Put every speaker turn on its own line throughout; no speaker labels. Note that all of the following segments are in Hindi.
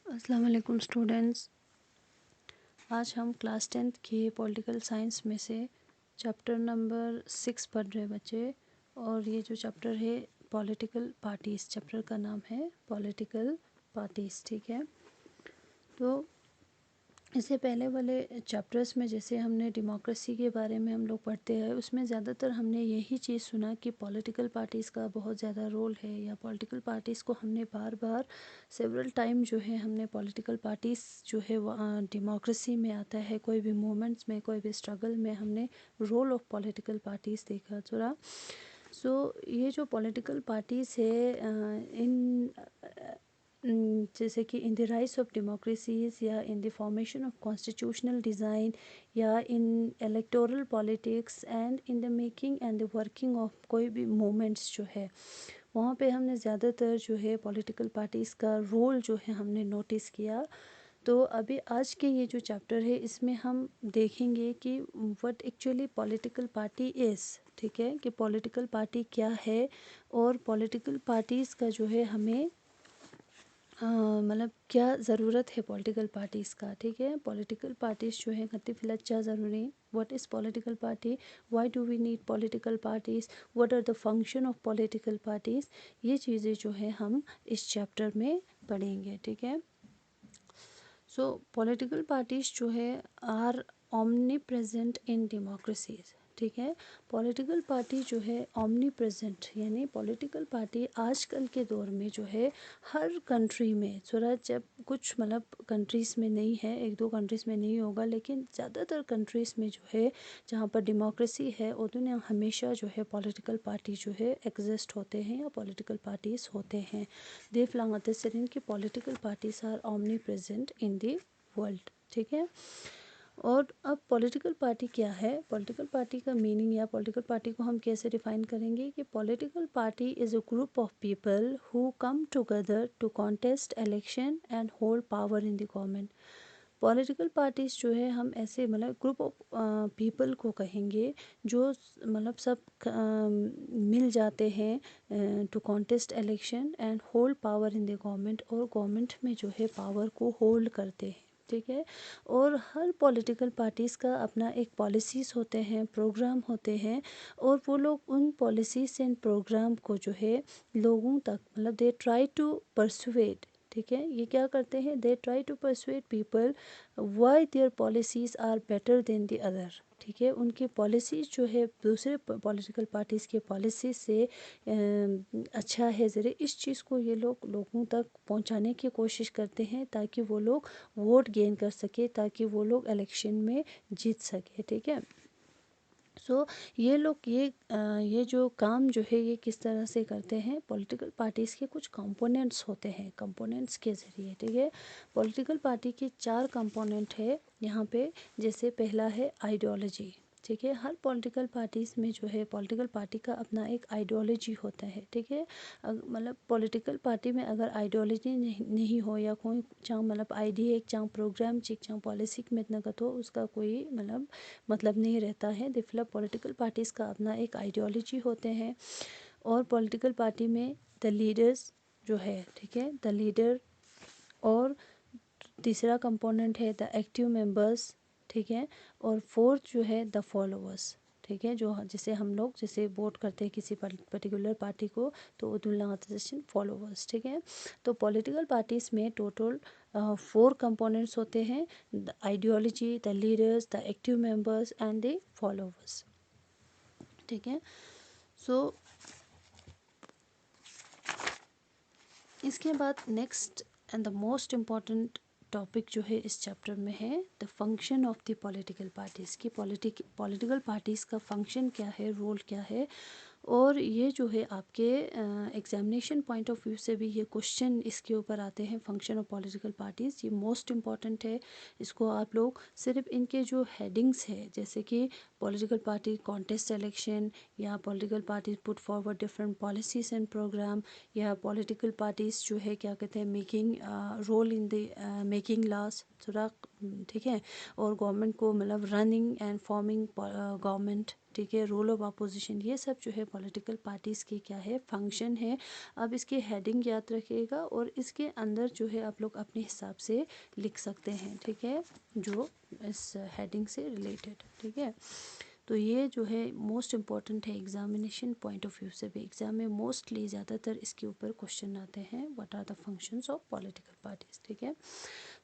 अस्सलाम वालेकुम स्टूडेंट्स। आज हम क्लास 10th के पॉलिटिकल साइंस में से चैप्टर नंबर 6 पढ़ रहे बच्चे। और ये जो चैप्टर है पॉलिटिकल पार्टीज़, चैप्टर का नाम है पॉलिटिकल पार्टीज़। ठीक है, तो इससे पहले वाले चैप्टर्स में जैसे हमने डेमोक्रेसी के बारे में हम लोग पढ़ते हैं, उसमें ज़्यादातर हमने यही चीज़ सुना कि पॉलिटिकल पार्टीज़ का बहुत ज़्यादा रोल है, या पॉलिटिकल पार्टीज़ को हमने बार बार सेवरल टाइम जो है हमने पॉलिटिकल पार्टीज़ जो है वो डेमोक्रेसी में आता है, कोई भी मूवमेंट्स में, कोई भी स्ट्रगल में हमने रोल ऑफ पॉलिटिकल पार्टीज़ देखा थोड़ा। ये जो पॉलिटिकल पार्टीज़ है इन जैसे कि in the rise of democracies, या in the formation of constitutional design, या in electoral politics, and in the making and the working of कोई भी मूवमेंट्स जो है, वहाँ पे हमने ज़्यादातर जो है पॉलिटिकल पार्टीज़ का रोल जो है हमने नोटिस किया। तो अभी आज के ये जो चैप्टर है इसमें हम देखेंगे कि what actually political party is. ठीक है, कि पॉलिटिकल पार्टी क्या है और पॉलिटिकल पार्टीज़ का जो है हमें मतलब क्या ज़रूरत है पॉलिटिकल पार्टीज़ का। ठीक है, पॉलिटिकल पार्टीज़ जो है कति फिलच्चा ज़रूरी, what is political party, why do we need political parties, what are the function of political parties, ये चीज़ें जो है हम इस चैप्टर में पढ़ेंगे। ठीक है, पॉलिटिकल पार्टीज़ जो है are omnipresent in democracies. ठीक है, पॉलिटिकल पार्टी जो है ओमनी प्रेजेंट, यानी पॉलिटिकल पार्टी आजकल के दौर में जो है हर कंट्री में, थोड़ा जब कुछ मतलब कंट्रीज़ में नहीं है, एक दो कंट्रीज़ में नहीं होगा, लेकिन ज़्यादातर कंट्रीज़ में जो है जहाँ पर डेमोक्रेसी है उन्होंने हमेशा जो है पॉलिटिकल पार्टी जो है एग्जिस्ट होते हैं या पॉलिटिकल पार्टीज़ होते हैं। दे फ्लांगते सरिन की political parties are omnipresent in the world. ठीक है, और अब पॉलिटिकल पार्टी क्या है, पॉलिटिकल पार्टी का मीनिंग या पॉलिटिकल पार्टी को हम कैसे डिफाइन करेंगे कि political party is a group of people who come together to contest election and hold power in the government. Political parties जो है हम ऐसे मतलब ग्रुप ऑफ पीपल को कहेंगे जो मतलब सब मिल जाते हैं to contest election and hold power in the government, और गवर्नमेंट में जो है पावर को होल्ड करते हैं। ठीक है, और हर पॉलिटिकल पार्टीज़ का अपना एक पॉलिसीज़ होते हैं, प्रोग्राम होते हैं, और वो लोग उन पॉलिसीज़ एंड प्रोग्राम को जो है लोगों तक मतलब दे ट्राई टू परसुएट। ठीक है, ये क्या करते हैं, they try to persuade people why their policies are better than the other. ठीक है, उनकी पॉलिसीज़ जो है दूसरे पॉलिटिकल पार्टीज़ के पॉलिसी से अच्छा है ज़रा, इस चीज़ को ये लोग लोगों तक पहुंचाने की कोशिश करते हैं ताकि वो लोग वोट गेन कर सके, ताकि वो लोग इलेक्शन में जीत सके। ठीक है, ये लोग ये जो काम जो है ये किस तरह से करते हैं, पॉलिटिकल पार्टीज़ के कुछ कंपोनेंट्स होते हैं, कंपोनेंट्स के ज़रिए। ठीक है, पॉलिटिकल पार्टी के 4 कंपोनेंट है यहाँ पे। जैसे पहला है आइडियोलॉजी। ठीक है, हर पॉलिटिकल पार्टीज़ में जो है पॉलिटिकल पार्टी का अपना एक आइडियोलॉजी होता है। ठीक है, मतलब पॉलिटिकल पार्टी में अगर आइडियोलॉजी नहीं हो, या कोई चाहे मतलब आइडिया एक चाहे प्रोग्राम चिक चाहे पॉलिसी में इतना हो, उसका कोई मतलब नहीं रहता है। डिफिलप पॉलिटिकल पार्टीज़ का अपना एक आइडियोलॉजी होते हैं, और पॉलिटिकल पार्टी में द लीडर्स जो है, ठीक है, द लीडर, और तीसरा कंपोनेंट है द एक्टिव मेंबर्स। ठीक है, और फोर्थ जो है द फॉलोअर्स। ठीक है, जो जैसे हम लोग जैसे वोट करते हैं किसी पर्टिकुलर पार्टी को, तो उदुल्लाशन फॉलोअर्स। ठीक है, तो पॉलिटिकल पार्टीज़ में टोटल 4 कंपोनेंट्स होते हैं, the ideology, the leaders, the active members and the followers. ठीक है, इसके बाद next and the most important topic जो है इस चैप्टर में है the function of the political parties की। पॉलिटिकल पार्टीज़ का फंक्शन क्या है, रोल क्या है, और ये जो है आपके एग्जामिनेशन पॉइंट ऑफ व्यू से भी ये क्वेश्चन इसके ऊपर आते हैं, फंक्शन ऑफ पॉलिटिकल पार्टीज़। ये मोस्ट इम्पॉर्टेंट है, इसको आप लोग सिर्फ इनके जो हेडिंग्स है, जैसे कि पॉलिटिकल पार्टी कॉन्टेस्ट इलेक्शन, या political parties put forward different policies and programme, या पॉलिटिकल पार्टीज़ जो है क्या कहते हैं making role in the making laws थोड़ा। ठीक है, और गवर्नमेंट को मतलब रनिंग एंड फॉर्मिंग गवर्नमेंट। ठीक है, रोल ऑफ अपोजिशन, ये सब जो है पॉलिटिकल पार्टीज़ के क्या है, फंक्शन है। अब इसकी हेडिंग याद रखिएगा और इसके अंदर जो है आप लोग अपने हिसाब से लिख सकते हैं, ठीक है, जो इस हेडिंग से रिलेटेड, ठीक है। तो ये जो है मोस्ट इम्पॉर्टेंट है एग्जामिनेशन पॉइंट ऑफ व्यू से भी। एग्जाम में मोस्टली ज़्यादातर इसके ऊपर क्वेश्चन आते हैं, what are the functions of political parties, ठीक है।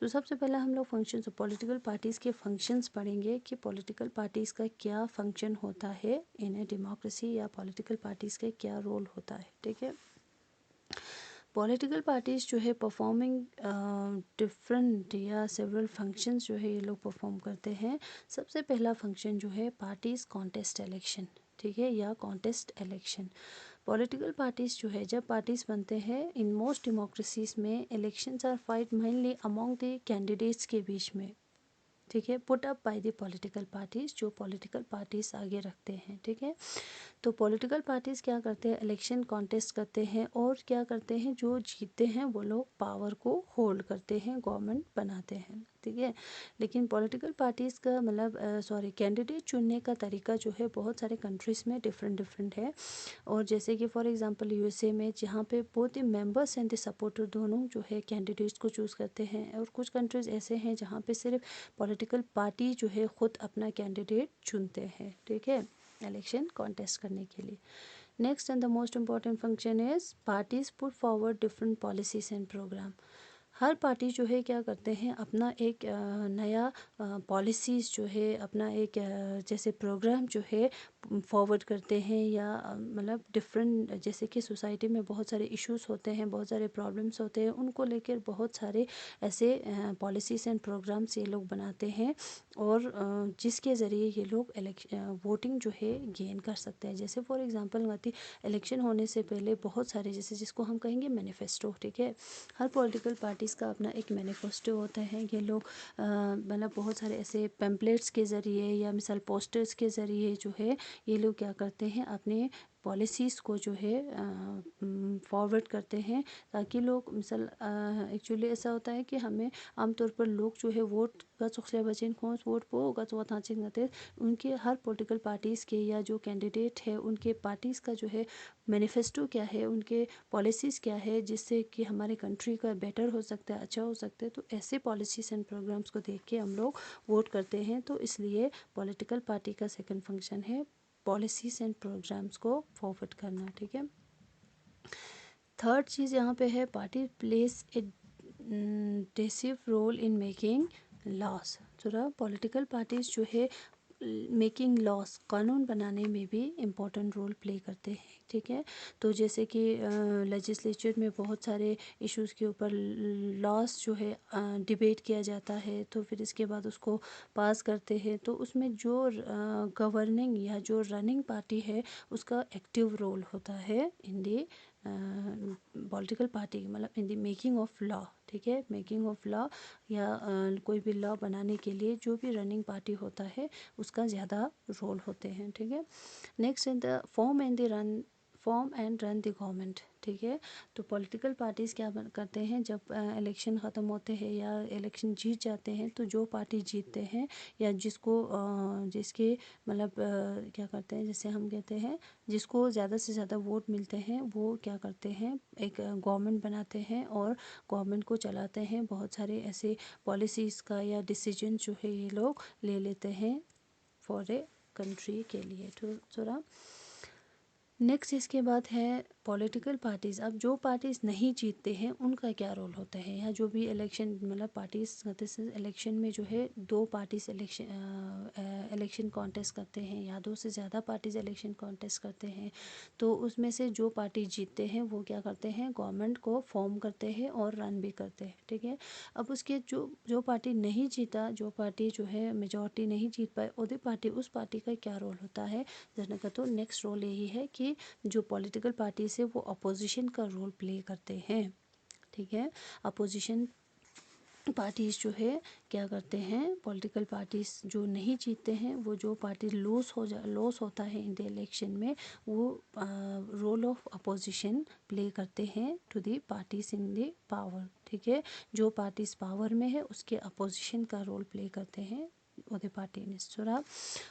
तो सबसे पहले हम लोग फंक्शंस ऑफ पॉलिटिकल पार्टीज़ के फंक्शंस पढ़ेंगे कि पॉलिटिकल पार्टीज़ का क्या फंक्शन होता है इन ए डेमोक्रेसी, या पॉलिटिकल पार्टीज़ का क्या रोल होता है, ठीक है। पॉलिटिकल पार्टीज़ जो है परफॉर्मिंग डिफरेंट या सेवरल फंक्शंस जो है ये लोग परफॉर्म करते हैं। सबसे पहला फंक्शन जो है पार्टीज़ कॉन्टेस्ट इलेक्शन, ठीक है, या कॉन्टेस्ट इलेक्शन। पॉलिटिकल पार्टीज़ जो है जब पार्टीज़ बनते हैं इन मोस्ट डेमोक्रेसीज में, elections are fight mainly among the candidates के बीच में, ठीक है, put up by the political parties, जो पॉलिटिकल पार्टीज़ आगे रखते हैं, ठीक है। तो पॉलिटिकल पार्टीज़ क्या करते हैं, इलेक्शन कॉन्टेस्ट करते हैं और क्या करते हैं, जो जीतते हैं वो लोग पावर को होल्ड करते हैं, गवर्नमेंट बनाते हैं, ठीक है। लेकिन पॉलिटिकल पार्टीज़ का मतलब कैंडिडेट चुनने का तरीका जो है बहुत सारे कंट्रीज़ में डिफरेंट है। और जैसे कि फॉर एग्जांपल यूएसए में, जहाँ पे both the members and the supporter दोनों जो है कैंडिडेट्स को चूज़ करते हैं, और कुछ कंट्रीज़ ऐसे हैं जहाँ पे सिर्फ पॉलिटिकल पार्टी जो है ख़ुद अपना कैंडिडेट चुनते हैं, ठीक है, इलेक्शन कॉन्टेस्ट करने के लिए। Next and the most important function is parties put forward different policies and programme. हर पार्टी जो है क्या करते हैं, अपना एक नया पॉलिसीज़ जो है, अपना एक जैसे प्रोग्राम जो है फॉरवर्ड करते हैं, या मतलब डिफरेंट, जैसे कि सोसाइटी में बहुत सारे इश्यूज होते हैं, बहुत सारे प्रॉब्लम्स होते हैं, उनको लेकर बहुत सारे ऐसे पॉलिसीज़ एंड प्रोग्राम्स ये लोग बनाते हैं, और जिसके ज़रिए ये लोग वोटिंग जो है गेन कर सकते हैं। जैसे फॉर एग्जांपल इलेक्शन होने से पहले बहुत सारे, जैसे जिसको हम कहेंगे मैनिफेस्टो, ठीक है, हर पॉलिटिकल पार्टीज़ का अपना एक मैनिफेस्टो होता है। ये लोग मतलब बहुत सारे ऐसे पैम्पलेट्स के ज़रिए या मिसाल पोस्टर्स के ज़रिए जो है ये लोग क्या करते हैं, अपने पॉलिसीज़ को जो है फॉरवर्ड करते हैं, ताकि लोग मिसाल एक्चुअली ऐसा होता है कि हमें आमतौर पर लोग जो है वोट का बचें खोस वोट पो का उनके हर पॉलिटिकल पार्टीज़ के या जो कैंडिडेट है उनके पार्टीज़ का जो है मैनिफेस्टो क्या है, उनके पॉलिसीज़ क्या है, जिससे कि हमारे कंट्री का बेटर हो सकता है, अच्छा हो सकता है। तो ऐसे पॉलिसीज़ एंड प्रोग्राम्स को देख के हम लोग वोट करते हैं। तो इसलिए पॉलिटिकल पार्टी का सेकंड फंक्शन है पॉलिसीज़ एंड प्रोग्राम्स को फॉरवर्ड करना, ठीक है। थर्ड चीज़ यहाँ पे है party plays a decisive role in making laws. थोड़ा पॉलिटिकल पार्टीज़ जो है मेकिंग लॉस, कानून बनाने में भी इम्पोर्टेंट रोल प्ले करते हैं, ठीक है। तो जैसे कि लेजिस्लेचर में बहुत सारे इश्यूज़ के ऊपर लॉस जो है डिबेट किया जाता है, तो फिर इसके बाद उसको पास करते हैं। तो उसमें जो गवर्निंग या जो रनिंग पार्टी है उसका एक्टिव रोल होता है इन दी पॉलिटिकल पार्टी, मतलब इन दी मेकिंग ऑफ लॉ, ठीक है, मेकिंग ऑफ लॉ या कोई भी लॉ बनाने के लिए जो भी रनिंग पार्टी होता है उसका ज़्यादा रोल होते हैं, ठीक है। Next in the form and run the government, ठीक है। तो पॉलिटिकल पार्टीज़ क्या करते हैं, जब इलेक्शन ख़त्म होते हैं या इलेक्शन जीत जाते हैं, तो जो पार्टी जीतते हैं या जिसके मतलब क्या करते हैं, जैसे हम कहते हैं जिसको ज़्यादा से ज़्यादा वोट मिलते हैं, वो क्या करते हैं, एक गवर्नमेंट बनाते हैं और गवर्नमेंट को चलाते हैं। बहुत सारे ऐसे पॉलिसीज़ का या डिसीजन जो है ये लोग ले लेते हैं फॉर ए कंट्री के लिए। तो थोड़ा नेक्स्ट इसके बाद है पॉलिटिकल पार्टीज़। अब जो पार्टीज़ नहीं जीतते हैं उनका क्या रोल होता है, या जो भी इलेक्शन मतलब पार्टीज़ इलेक्शन में जो है दो पार्टीज़ इलेक्शन कॉन्टेस्ट करते हैं या दो से ज़्यादा पार्टीज़ इलेक्शन कॉन्टेस्ट करते हैं, तो उसमें से जो पार्टी जीतते हैं वो क्या करते हैं, गवर्नमेंट को फॉर्म करते हैं और रन भी करते हैं, ठीक है। अब उसके जो पार्टी नहीं जीता, जो पार्टी जो है मेजॉरिटी नहीं जीत पाए, उस पार्टी का क्या रोल होता है जनता का। तो नेक्स्ट रोल यही है कि जो पॉलिटिकल पार्टी से वो अपोजिशन का रोल प्ले करते हैं, ठीक है। अपोजिशन पार्टीज़ जो है क्या करते हैं, पॉलिटिकल पार्टीज़ जो नहीं जीतते हैं, वो जो पार्टी लॉस होता है इन द इलेक्शन में, वो रोल ऑफ अपोजिशन प्ले करते हैं to the parties in the power, ठीक है। जो पार्टीज़ पावर में है उसके अपोजिशन का रोल प्ले करते हैं the party in Sura।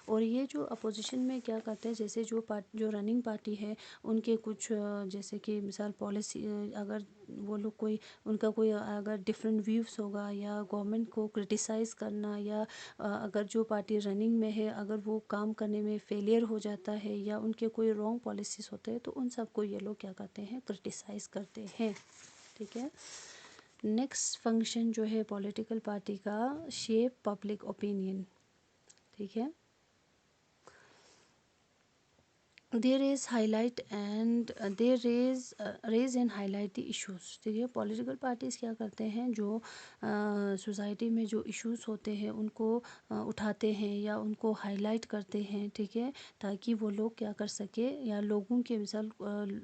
और ये जो अपोजिशन में क्या करते हैं, जैसे जो रनिंग पार्टी है उनके कुछ जैसे कि मिसाल पॉलिसी, अगर वो लोग कोई उनका कोई अगर डिफरेंट व्यूज़ होगा या गवर्नमेंट को क्रिटिसाइज़ करना, या अगर जो पार्टी रनिंग में है अगर वो काम करने में फेलियर हो जाता है या उनके कोई रॉन्ग पॉलिसीज़ होते हैं तो उन सबको ये लोग क्या करते हैं, क्रिटिसाइज़ करते हैं। ठीक है। नेक्स्ट फंक्शन जो है पॉलिटिकल पार्टी का, शेप पब्लिक ओपिनियन। ठीक है। they raise highlight and they raise and highlight the issues। ठीक है। पॉलिटिकल पार्टीज़ क्या करते हैं, जो सोसाइटी में जो इश्यूज होते हैं उनको उठाते हैं या उनको हाईलाइट करते हैं। ठीक है। ताकि वो लोग क्या कर सके, या लोगों के मिसाल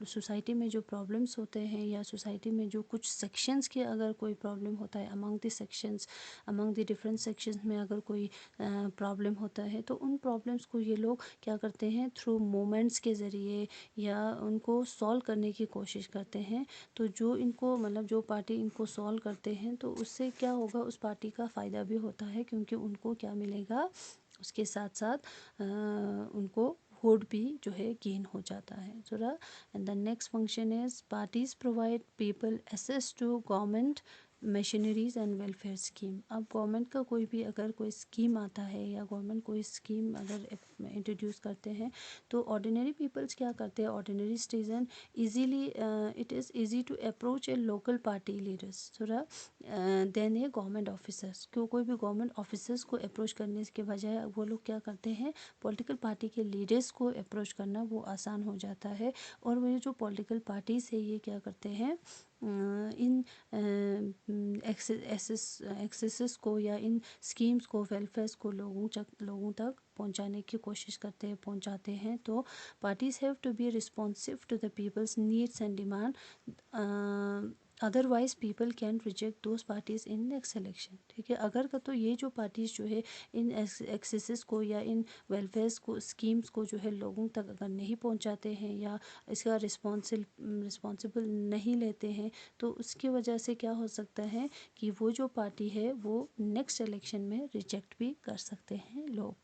सोसाइटी में जो प्रॉब्लम्स होते हैं या सोसाइटी में जो कुछ सेक्शंस के अगर कोई प्रॉब्लम होता है, among the sections, among the different sections में अगर कोई प्रॉब्लम होता है तो उन प्रॉब्लम्स को ये लोग क्या करते हैं, थ्रू मूवमेंट्स के ज़रिए या उनको सॉल्व करने की कोशिश करते हैं। तो जो इनको मतलब जो पार्टी इनको सॉल्व करते हैं तो उससे क्या होगा, उस पार्टी का फ़ायदा भी होता है, क्योंकि उनको क्या मिलेगा, उसके साथ साथ उनको वोट भी जो है गेन हो जाता है थोड़ा। And the next function is parties provide people access to government machineries and welfare scheme. अब गवर्नमेंट का कोई भी अगर कोई स्कीम आता है या गवर्नमेंट कोई स्कीम अगर इंट्रोड्यूस करते हैं तो ऑर्डिनरी पीपल्स क्या करते हैं, ordinary citizen easily it is easy to approach a local party leaders थोड़ा देन ए गवर्नमेंट ऑफिसर्स। क्यों, कोई भी गवर्नमेंट ऑफिसर्स को अप्रोच करने के बजाय वो लोग क्या करते हैं, पॉलिटिकल पार्टी के लीडर्स को अप्रोच करना वो आसान हो जाता है। और वो जो पॉलिटिकल पार्टीज है ये क्या करते हैं, इन एक्सेसेस को या इन स्कीम्स को, वेलफेयर्स को लोगों तक पहुंचाने की कोशिश पहुंचाते हैं। तो parties have to be responsive to the people's needs and demand, otherwise people can reject those parties in next election. ठीक है। अगर का तो ये जो पार्टीज़ जो है इन एक्सेसेस को या इन वेलफेयर्स को, स्कीम्स को जो है लोगों तक अगर नहीं पहुंचाते हैं या इसका रिस्पॉन्सिबल नहीं लेते हैं तो उसकी वजह से क्या हो सकता है कि वो जो पार्टी है वो नेक्स्ट इलेक्शन में रिजेक्ट भी कर सकते हैं लोग।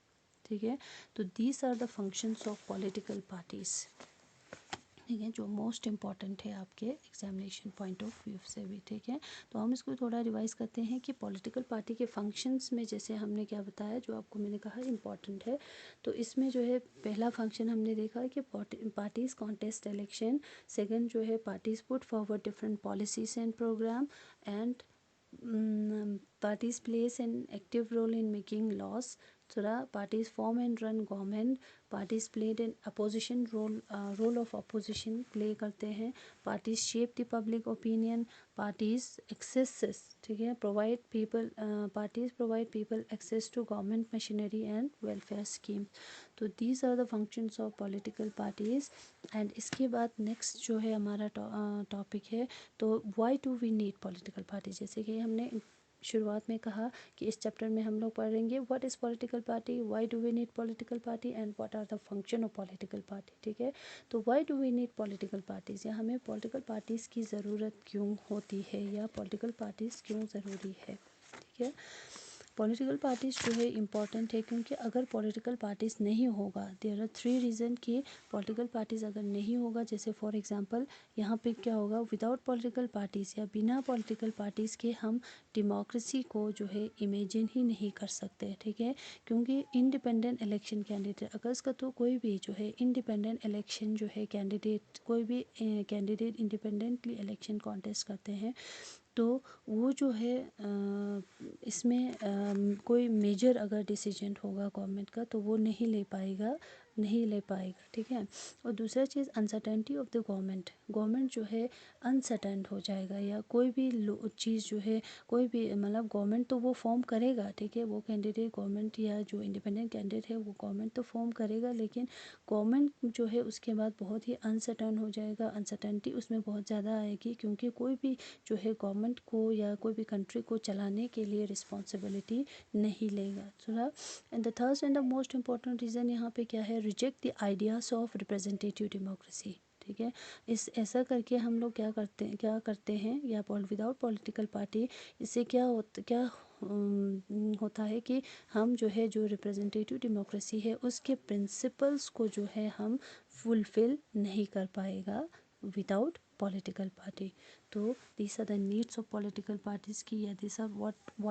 ठीक है। तो these are the functions of political parties. ठीक है, जो मोस्ट इम्पॉर्टेंट है आपके एग्जामिनेशन पॉइंट ऑफ व्यू से भी। ठीक है। तो हम इसको थोड़ा रिवाइज करते हैं कि पॉलिटिकल पार्टी के फंक्शंस में जैसे हमने क्या बताया, जो आपको मैंने कहा इम्पॉर्टेंट है। तो इसमें जो है पहला फंक्शन हमने देखा कि पार्टीज़ कॉन्टेस्ट इलेक्शन, सेकंड जो है parties put forward different policies and programme, and parties plays an active role in making laws। थोड़ा parties form and run government, parties played an opposition role of opposition play करते हैं, parties shape the public opinion, parties accesses, ठीक है, parties provide people access to government machinery and welfare scheme। तो these are the functions of political parties। And इसके बाद नेक्स्ट जो है हमारा टॉपिक है, तो why do we need political parties। जैसे कि हमने शुरुआत में कहा कि इस चैप्टर में हम लोग पढ़ेंगे what is political party, why do we need political party and what are the function of political party. ठीक है। तो why do we need political parties, या हमें पॉलिटिकल पार्टीज़ की ज़रूरत क्यों होती है या पॉलिटिकल पार्टीज़ क्यों ज़रूरी है। ठीक है। पॉलिटिकल पार्टीज़ जो है इम्पॉर्टेंट है क्योंकि अगर पॉलिटिकल पार्टीज़ नहीं होगा, देयर आर 3 रीज़न कि पॉलिटिकल पार्टीज़ अगर नहीं होगा, जैसे फॉर एग्जांपल यहाँ पे क्या होगा, विदाउट पॉलिटिकल पार्टीज़ या बिना पॉलिटिकल पार्टीज़ के हम डेमोक्रेसी को जो है इमेजिन ही नहीं कर सकते। ठीक है। क्योंकि इंडिपेंडेंट इलेक्शन कैंडिडेट, अगर इसका तो कोई भी जो है इंडिपेंडेंट इलेक्शन जो है कैंडिडेट, कोई भी कैंडिडेट इंडिपेंडेंटली इलेक्शन कॉन्टेस्ट करते हैं तो वो जो है इसमें कोई मेजर अगर डिसीजन होगा गवर्नमेंट का तो वो नहीं ले पाएगा। ठीक है। और दूसरा चीज़ अनसर्टेनिटी ऑफ द गवर्नमेंट जो है अनसर्टेन हो जाएगा, या कोई भी चीज़ जो है, कोई भी मतलब गवर्नमेंट तो वो फॉर्म करेगा। ठीक है। वो कैंडिडेट गवर्नमेंट या जो इंडिपेंडेंट कैंडिडेट है वो गवर्नमेंट तो फॉर्म करेगा, लेकिन गवर्नमेंट जो है उसके बाद बहुत ही अनसर्टेन हो जाएगा, अनसर्टेनिटी उसमें बहुत ज़्यादा आएगी, क्योंकि कोई भी जो है गवर्नमेंट को या कोई भी कंट्री को चलाने के लिए रिस्पॉन्सिबिलिटी नहीं लेगा थोड़ा। And the third and the most important reason यहाँ पे क्या है, reject the ideas of representative democracy. ठीक है। इस ऐसा करके हम लोग क्या करते हैं या विदाउट पॉलिटिकल पार्टी, इससे क्या होता है कि हम जो है जो रिप्रेजेंटेटिव डेमोक्रेसी है उसके प्रिंसिपल्स को जो है हम फुलफिल नहीं कर पाएगा विदाउट पॉलिटिकल पार्टी। तो these are the needs of political parties की, या दिस आर व्हाट